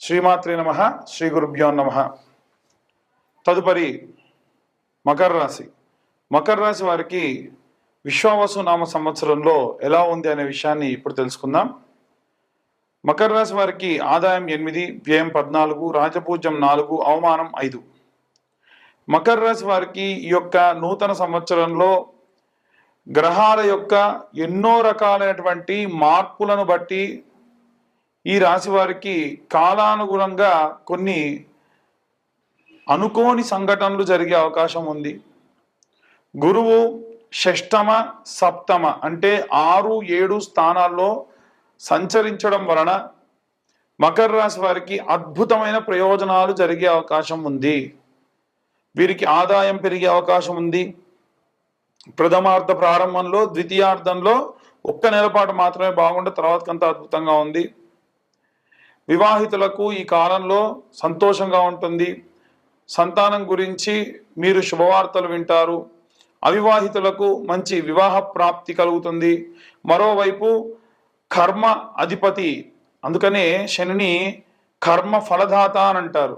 శ్రీమాత్రే నమః. శ్రీ గురుభ్యో నమః. తదుపరి మకర రాశి. మకర రాశి వారికి విశ్వావసు నామ సంవత్సరంలో ఎలా ఉంది అనే విషయాన్ని ఇప్పుడు తెలుసుకుందాం. మకర రాశి వారికి ఆదాయం 8, వ్యయం 14, రాజపూజ్యం 4, అవమానం 5. మకర రాశి వారికి ఈ యొక్క నూతన సంవత్సరంలో గ్రహాల యొక్క ఎన్నో రకాలైనటువంటి మార్పులను బట్టి ఈ రాశి వారికి కాలానుగుణంగా కొన్ని అనుకోని సంఘటనలు జరిగే అవకాశం ఉంది. గురువు షష్టమ సప్తమ అంటే 6, 7 స్థానాల్లో సంచరించడం వలన మకర రాశి వారికి అద్భుతమైన ప్రయోజనాలు జరిగే అవకాశం ఉంది. వీరికి ఆదాయం పెరిగే అవకాశం ఉంది. ప్రథమార్థ ప్రారంభంలో, ద్వితీయార్థంలో ఒక్క నెల పాటు మాత్రమే బాగుండే, తర్వాతకంతా అద్భుతంగా ఉంది. వివాహితులకు ఈ కాలంలో సంతోషంగా ఉంటుంది. సంతానం గురించి మీరు శుభవార్తలు వింటారు. అవివాహితులకు మంచి వివాహ ప్రాప్తి కలుగుతుంది. మరోవైపు కర్మ అధిపతి, అందుకనే శనిని కర్మ ఫలదాత అని అంటారు.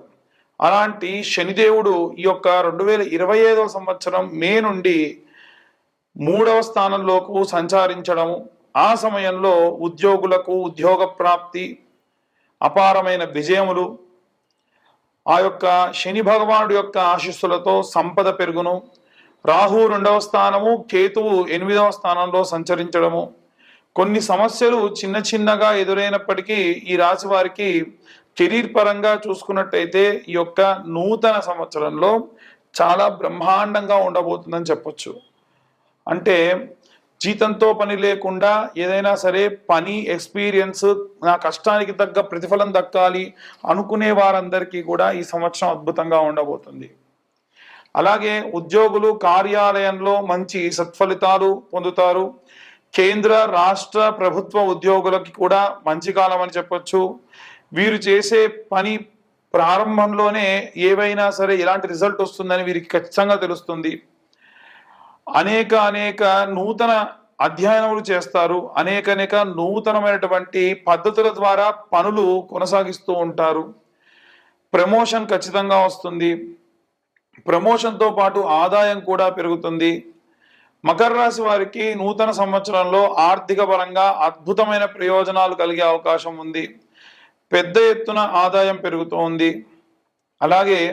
అలాంటి శనిదేవుడు ఈ యొక్క 2025వ సంవత్సరం మే నుండి 3వ స్థానంలోకి సంచరించడము, ఆ సమయంలో ఉద్యోగులకు ఉద్యోగ ప్రాప్తి, అపారమైన విజయములు, ఆ యొక్క శని భగవానుడి యొక్క ఆశీస్సులతో సంపద పెరుగును. రాహు 2వ స్థానము, కేతువు 8వ స్థానంలో సంచరించడము, కొన్ని సమస్యలు చిన్న చిన్నగా ఎదురైనప్పటికీ ఈ రాశి వారికి కెరీర్ పరంగా చూసుకున్నట్టయితే ఈ యొక్క నూతన సంవత్సరంలో చాలా బ్రహ్మాండంగా ఉండబోతుందని చెప్పొచ్చు. అంటే జీతంతో పని లేకుండా ఏదైనా సరే పని, ఎక్స్పీరియన్స్, నా కష్టానికి తగ్గ ప్రతిఫలం దక్కాలి అనుకునే వారందరికీ కూడా ఈ సంవత్సరం అద్భుతంగా ఉండబోతుంది. అలాగే ఉద్యోగులు కార్యాలయంలో మంచి సత్ఫలితాలు పొందుతారు. కేంద్ర రాష్ట్ర ప్రభుత్వ ఉద్యోగులకి కూడా మంచి కాలం అని చెప్పొచ్చు. వీరు చేసే పని ప్రారంభంలోనే ఏవైనా సరే ఎలాంటి రిజల్ట్ వస్తుందని వీరికి ఖచ్చితంగా తెలుస్తుంది. అనేక నూతన అధ్యయనములు చేస్తారు. అనేక నూతనమైనటువంటి పద్ధతుల ద్వారా పనులు కొనసాగిస్తూ ఉంటారు. ప్రమోషన్ ఖచ్చితంగా వస్తుంది. ప్రమోషన్తో పాటు ఆదాయం కూడా పెరుగుతుంది. మకర రాశి వారికి నూతన సంవత్సరంలో ఆర్థిక పరంగా అద్భుతమైన ప్రయోజనాలు కలిగే అవకాశం ఉంది. పెద్ద ఎత్తున ఆదాయం పెరుగుతోంది. అలాగే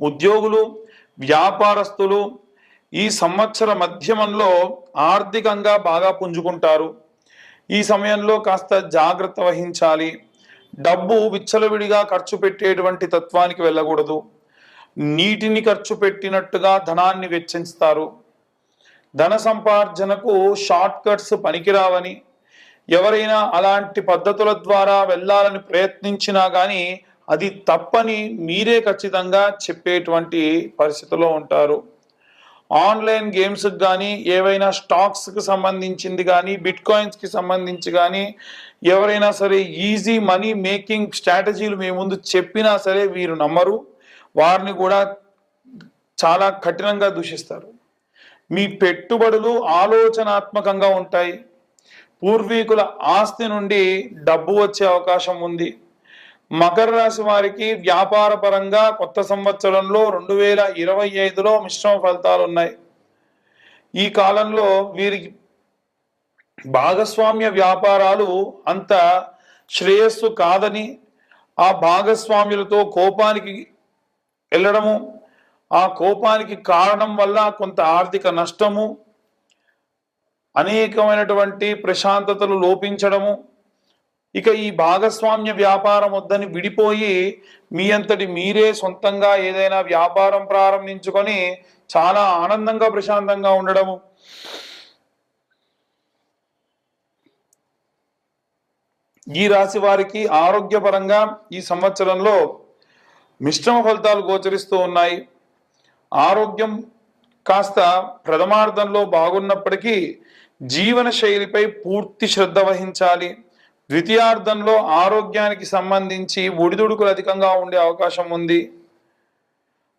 ఉద్యోగులు, వ్యాపారస్తులు ఈ సంవత్సర మధ్యమంలో ఆర్థికంగా బాగా పుంజుకుంటారు. ఈ సమయంలో కాస్త జాగ్రత్త వహించాలి. డబ్బు విచ్చలవిడిగా ఖర్చు పెట్టేటువంటి తత్వానికి వెళ్ళకూడదు. నీటిని ఖర్చు పెట్టినట్టుగా ధనాన్ని వెచ్చించుతారు. ధన సంపార్జనకు షార్ట్ కట్స్ పనికిరావని, ఎవరైనా అలాంటి పద్ధతుల ద్వారా వెళ్ళాలని ప్రయత్నించినా కానీ అది తప్పని మీరే ఖచ్చితంగా చెప్పేటువంటి పరిస్థితిలో ఉంటారు. ఆన్లైన్ గేమ్స్కి కానీ, ఏవైనా స్టాక్స్కి సంబంధించింది కానీ, బిట్ కాయిన్స్కి సంబంధించి కానీ ఎవరైనా సరే ఈజీ మనీ మేకింగ్ స్ట్రాటజీలు మీ ముందు చెప్పినా సరే వీరు నమ్మరు. వారిని కూడా చాలా కఠినంగా దూషిస్తారు. మీ పెట్టుబడులు ఆలోచనాత్మకంగా ఉంటాయి. పూర్వీకుల ఆస్తి నుండి డబ్బు వచ్చే అవకాశం ఉంది. మకర రాశి వారికి వ్యాపార పరంగా కొత్త సంవత్సరంలో 2025లో మిశ్రమ ఫలితాలు ఉన్నాయి. ఈ కాలంలో వీరికి భాగస్వామ్య వ్యాపారాలు అంత శ్రేయస్సు కాదని, ఆ భాగస్వామ్యులతో కోపానికి వెళ్ళడము, ఆ కోపానికి కారణం వల్ల కొంత ఆర్థిక నష్టము, అనేకమైనటువంటి ప్రశాంతతలు లోపించడము, ఇక ఈ భాగస్వామ్య వ్యాపారం వద్దని విడిపోయి మీ అంతటి మీరే సొంతంగా ఏదైనా వ్యాపారం ప్రారంభించుకొని చాలా ఆనందంగా ప్రశాంతంగా ఉండడము, ఈ రాశి వారికి ఆరోగ్యపరంగా ఈ సంవత్సరంలో మిశ్రమ ఫలితాలు గోచరిస్తూ ఉన్నాయి. ఆరోగ్యం కాస్త ప్రథమార్థంలో బాగున్నప్పటికీ జీవన శైలిపై పూర్తి శ్రద్ధ వహించాలి. ద్వితీయార్థంలో ఆరోగ్యానికి సంబంధించి ఒడిదుడుకులు అధికంగా ఉండే అవకాశం ఉంది.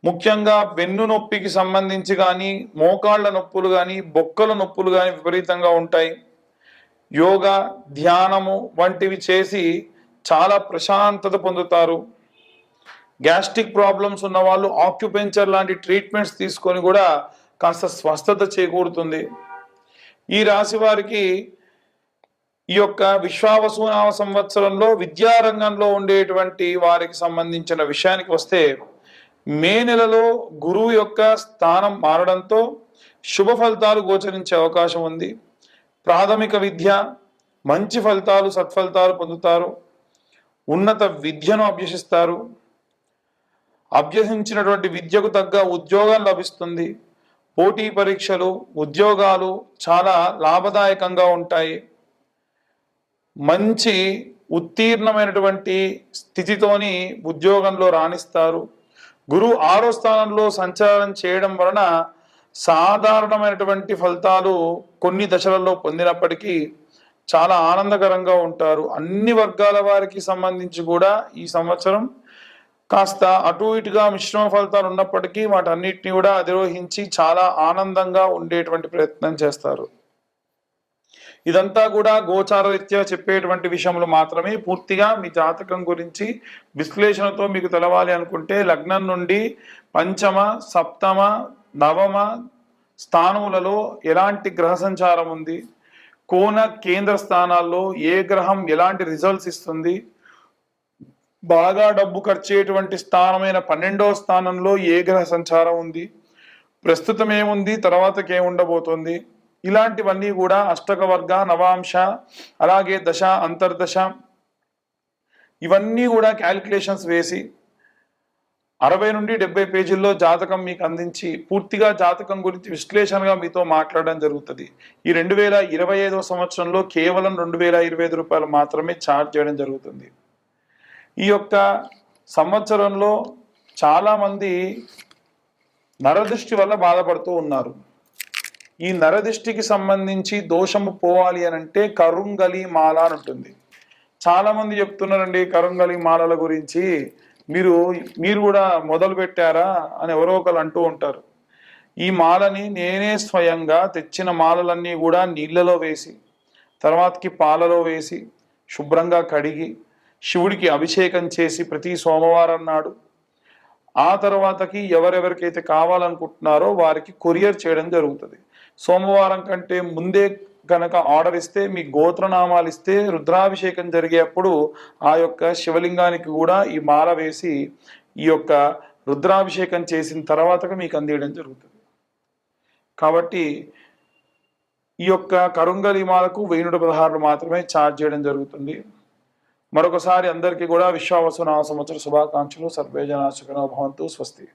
ముఖ్యంగా వెన్ను నొప్పికి సంబంధించి కానీ, మోకాళ్ళ నొప్పులు కానీ, బొక్కల నొప్పులు కానీ విపరీతంగా ఉంటాయి. యోగా, ధ్యానము వంటివి చేసి చాలా ప్రశాంతత పొందుతారు. గ్యాస్ట్రిక్ ప్రాబ్లమ్స్ ఉన్న వాళ్ళు ఆక్యుపెంచర్ లాంటి ట్రీట్మెంట్స్ తీసుకొని కూడా కాస్త స్వస్థత చేకూరుతుంది. ఈ రాశి వారికి ఈ యొక్క విశ్వావసునామ సంవత్సరంలో విద్యారంగంలో ఉండేటువంటి వారికి సంబంధించిన విషయానికి వస్తే, మే నెలలో గురువు యొక్క స్థానం మారడంతో శుభ ఫలితాలు గోచరించే అవకాశం ఉంది. ప్రాథమిక విద్య మంచి ఫలితాలు, సత్ఫలితాలు పొందుతారు. ఉన్నత విద్యను అభ్యసిస్తారు. అభ్యసించినటువంటి విద్యకు తగ్గ ఉద్యోగం లభిస్తుంది. పోటీ పరీక్షలు, ఉద్యోగాలు చాలా లాభదాయకంగా ఉంటాయి. మంచి ఉత్తీర్ణమైనటువంటి స్థితితోని ఉద్యోగంలో రాణిస్తారు. గురువు 6వ స్థానంలో సంచారం చేయడం వలన సాధారణమైనటువంటి ఫలితాలు కొన్ని దశలలో పొందినప్పటికీ చాలా ఆనందకరంగా ఉంటారు. అన్ని వర్గాల వారికి సంబంధించి కూడా ఈ సంవత్సరం కాస్త అటు ఇటుగా మిశ్రమ ఫలితాలు ఉన్నప్పటికీ వాటన్నిటిని కూడా అధిరోహించి చాలా ఆనందంగా ఉండేటువంటి ప్రయత్నం చేస్తారు. ఇదంతా కూడా గోచార రీత్యా చెప్పేటువంటి విషయములు మాత్రమే. పూర్తిగా మీ జాతకం గురించి విశ్లేషణతో మీకు తెలవాలి అనుకుంటే లగ్నం నుండి పంచమ, సప్తమ, నవమ స్థానములలో ఎలాంటి గ్రహ సంచారం ఉంది, కోణ కేంద్ర స్థానాల్లో ఏ గ్రహం ఎలాంటి రిజల్ట్స్ ఇస్తుంది, బాగా డబ్బు ఖర్చేటువంటి స్థానమైన 12వ స్థానంలో ఏ గ్రహ సంచారం ఉంది, ప్రస్తుతం ఏముంది, తర్వాతకి ఏముండబోతుంది, ఇలాంటివన్నీ కూడా అష్టక వర్గ, నవాంశ, అలాగే దశ, అంతర్దశ, ఇవన్నీ కూడా క్యాలిక్యులేషన్స్ వేసి 60 నుండి 70 పేజీల్లో జాతకం మీకు అందించి పూర్తిగా జాతకం గురించి విశ్లేషణగా మీతో మాట్లాడడం జరుగుతుంది. ఈ 2025వ సంవత్సరంలో కేవలం 2025 రూపాయలు మాత్రమే ఛార్జ్ చేయడం జరుగుతుంది. ఈ యొక్క సంవత్సరంలో చాలామంది నరదృష్టి వల్ల బాధపడుతూ ఉన్నారు. ఈ నరదృష్టికి సంబంధించి దోషము పోవాలి అని అంటే కరుంగలి మాల అని ఉంటుంది. చాలామంది చెప్తున్నారండి కరుంగలి మాలల గురించి, మీరు కూడా మొదలు పెట్టారా అని ఎవరో ఒకరు అంటూ ఉంటారు. ఈ మాలని నేనే స్వయంగా తెచ్చిన మాలలన్నీ కూడా నీళ్ళలో వేసి, తర్వాతకి పాలలో వేసి, శుభ్రంగా కడిగి, శివుడికి అభిషేకం చేసి ప్రతి సోమవారం నాడు, ఆ తర్వాతకి ఎవరెవరికైతే కావాలనుకుంటున్నారో వారికి కొరియర్ చేయడం జరుగుతుంది. సోమవారం కంటే ముందే కనుక ఆర్డర్ ఇస్తే, మీ గోత్రనామాలు ఇస్తే రుద్రాభిషేకం జరిగేప్పుడు ఆ యొక్క శివలింగానికి కూడా ఈ మాల వేసి ఈ యొక్క రుద్రాభిషేకం చేసిన తర్వాతగా మీకు అందించడం జరుగుతుంది. కాబట్టి ఈ యొక్క కరుంగలి మాలకు 1016 మాత్రమే ఛార్జ్ చేయడం జరుగుతుంది. మరొకసారి అందరికీ కూడా విశ్వావసు నామ సంవత్సర శుభాకాంక్షలు. సర్వే జనా సుఖినో భవంతు. స్వస్తి.